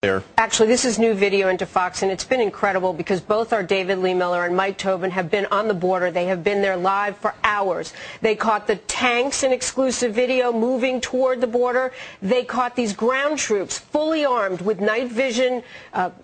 there. Actually, this is new video into Fox, and it's been incredible because both our David Lee Miller and Mike Tobin have been on the border. They have been there live for hours. They caught the tanks in exclusive video moving toward the border. They caught these ground troops fully armed with night vision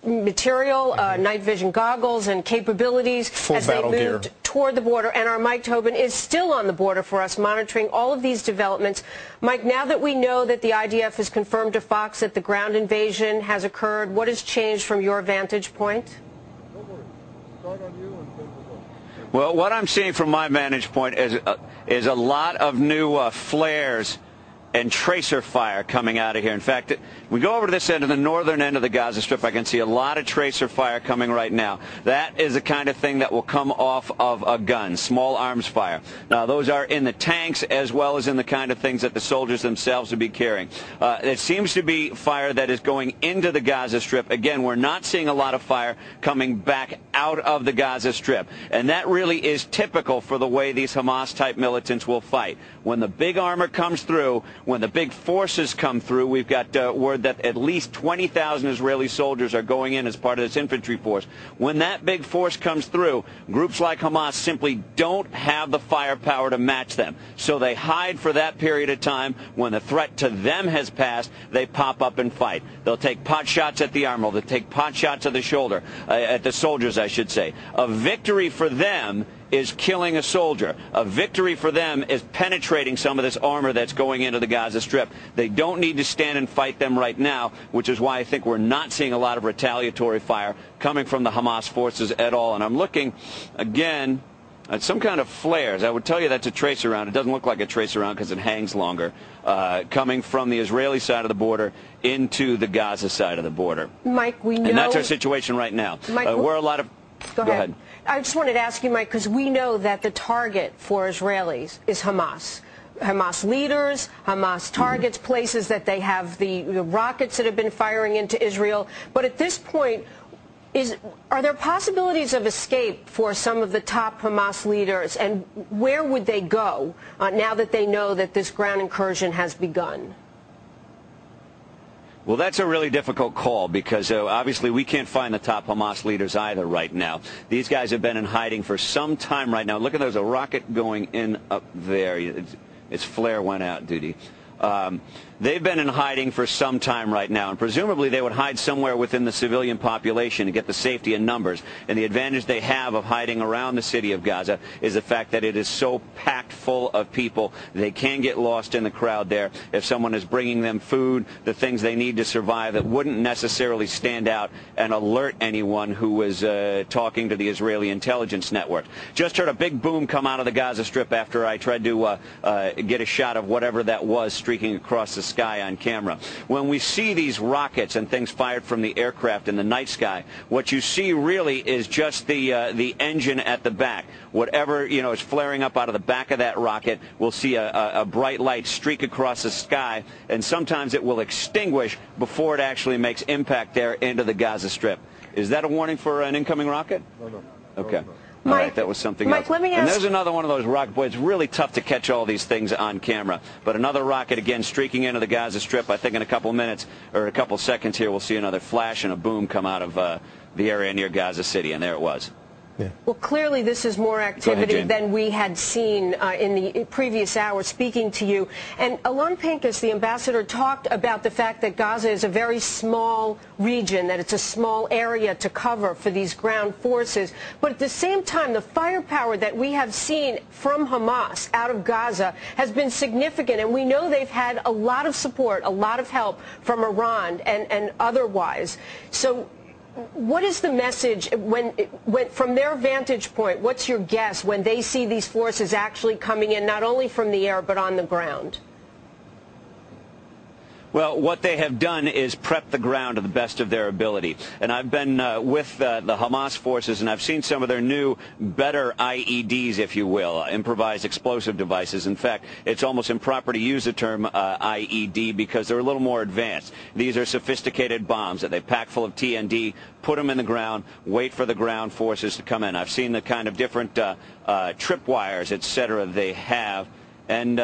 material, night vision goggles and capabilities as they moved toward the border. And our Mike Tobin is still on the border for us, monitoring all of these developments. Mike, now that we know that the IDF has confirmed to Fox that the ground invasion has occurred, what has changed from your vantage point? Well, what I'm seeing from my vantage point is a lot of new flares and tracer fire coming out of here. In fact, we go over to this end of the northern end of the Gaza Strip. I can see a lot of tracer fire coming right now. That is the kind of thing that will come off of a gun, small arms fire. Now, those are in the tanks as well as in the kind of things that the soldiers themselves would be carrying. It seems to be fire that is going into the Gaza Strip. Again, we're not seeing a lot of fire coming back out of the Gaza Strip. And that really is typical for the way these Hamas-type militants will fight. When the big armor comes through, when the big forces come through, we've got word that at least 20,000 Israeli soldiers are going in as part of this infantry force. When that big force comes through, groups like Hamas simply don't have the firepower to match them. So they hide for that period of time. When the threat to them has passed, they pop up and fight. They'll take pot shots at the armor. They'll take pot shots at the shoulder, at the soldiers, I should say. A victory for them is killing a soldier. A victory for them is penetrating some of this armor that's going into the Gaza Strip. They don't need to stand and fight them right now, which is why I think we're not seeing a lot of retaliatory fire coming from the Hamas forces at all. And I'm looking, again, at some kind of flares. I would tell you that's a tracer round. It doesn't look like a tracer round because it hangs longer, coming from the Israeli side of the border into the Gaza side of the border. Mike, we know... And that's our situation right now. Mike, we're a lot of... Go ahead. I just wanted to ask you, Mike, because we know that the target for Israelis is Hamas. Hamas leaders, Hamas targets, places that they have the rockets that have been firing into Israel. But at this point, are there possibilities of escape for some of the top Hamas leaders? And where would they go now that they know that this ground incursion has begun? Well, that's a really difficult call because obviously we can't find the top Hamas leaders either right now. These guys have been in hiding for some time right now. Look at there's a rocket going in up there. Its flare went out, Duty. They've been in hiding for some time right now, and presumably they would hide somewhere within the civilian population to get the safety in numbers. And the advantage they have of hiding around the city of Gaza is the fact that it is so packed full of people. They can get lost in the crowd there if someone is bringing them food, the things they need to survive that wouldn't necessarily stand out and alert anyone who was talking to the Israeli intelligence network. Just heard a big boom come out of the Gaza Strip after I tried to get a shot of whatever that was streaking across the sky on camera. When we see these rockets and things fired from the aircraft in the night sky, what you see really is just the engine at the back. Whatever is flaring up out of the back of that rocket, we'll see a bright light streak across the sky, and sometimes it will extinguish before it actually makes impact there into the Gaza Strip. Is that a warning for an incoming rocket? No. Okay. Mike, all right, that was something else. Let me ask... And there's another one of those rockets. Boy, it's really tough to catch all these things on camera. But another rocket, again, streaking into the Gaza Strip. I think in a couple minutes, or a couple seconds here, we'll see another flash and a boom come out of the area near Gaza City. And there it was. Yeah. Well, clearly this is more activity than we had seen in the previous hour speaking to you. And Alon Pincus, the ambassador, talked about the fact that Gaza is a very small region, that it's a small area to cover for these ground forces. But at the same time, the firepower that we have seen from Hamas out of Gaza has been significant. And we know they've had a lot of support, a lot of help from Iran and otherwise. So what is the message when from their vantage point? What's your guess when they see these forces actually coming in, not only from the air but on the ground? Well, what they have done is prep the ground to the best of their ability. And I've been with the Hamas forces, and I've seen some of their new, better IEDs, if you will, improvised explosive devices. In fact, it's almost improper to use the term IED because they're a little more advanced. These are sophisticated bombs that they pack full of TNT, put them in the ground, wait for the ground forces to come in. I've seen the kind of different tripwires, et cetera, they have. And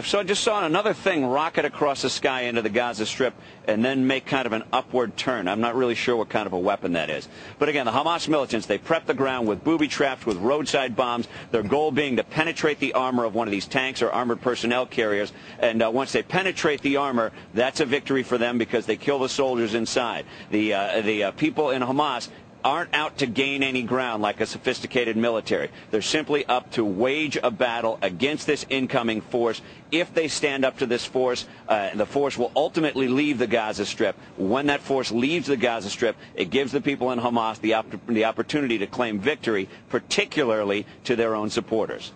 So I just saw another thing rocket across the sky into the Gaza Strip and then make kind of an upward turn. I'm not really sure what kind of a weapon that is. But again, the Hamas militants, they prep the ground with booby traps, with roadside bombs, their goal being to penetrate the armor of one of these tanks or armored personnel carriers. And once they penetrate the armor, that's a victory for them because they kill the soldiers inside. The people in Hamas aren't out to gain any ground like a sophisticated military. They're simply up to wage a battle against this incoming force. If they stand up to this force, the force will ultimately leave the Gaza Strip. When that force leaves the Gaza Strip, it gives the people in Hamas the opportunity to claim victory, particularly to their own supporters.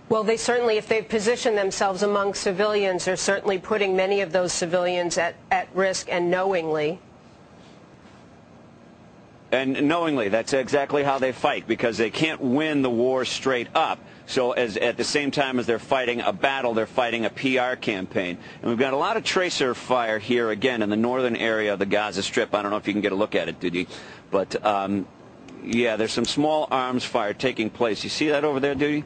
Well, they certainly, if they've positioned themselves among civilians, are certainly putting many of those civilians at risk, and knowingly. And knowingly, that's exactly how they fight, because they can't win the war straight up. So at the same time as they're fighting a battle, they're fighting a PR campaign. And we've got a lot of tracer fire here, again, in the northern area of the Gaza Strip. I don't know if you can get a look at it, Didi. But, yeah, there's some small arms fire taking place. You see that over there, Didi?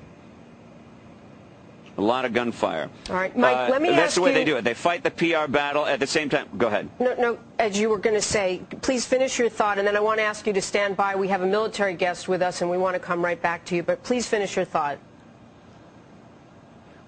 A lot of gunfire. All right, Mike, let me ask you... That's the way they do it. They fight the PR battle at the same time. Go ahead. No, as you were going to say, please finish your thought, and then I want to ask you to stand by. We have a military guest with us, and we want to come right back to you. But please finish your thought.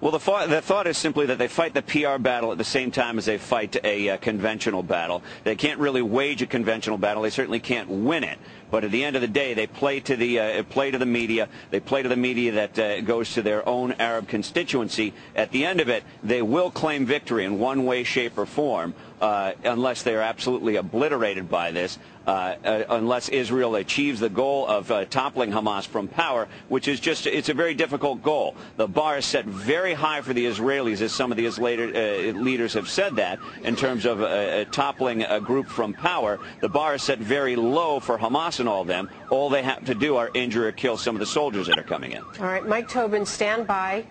Well, the thought is simply that they fight the PR battle at the same time as they fight a conventional battle. They can't really wage a conventional battle. They certainly can't win it. But at the end of the day, they play to the media. They play to the media that goes to their own Arab constituency. At the end of it, they will claim victory in one way, shape, or form, unless they are absolutely obliterated by this. Unless Israel achieves the goal of toppling Hamas from power, which is it's a very difficult goal. The bar is set very high for the Israelis, as some of the leaders have said that, in terms of toppling a group from power. The bar is set very low for Hamas and all of them. All they have to do are injure or kill some of the soldiers that are coming in. All right, Mike Tobin, stand by.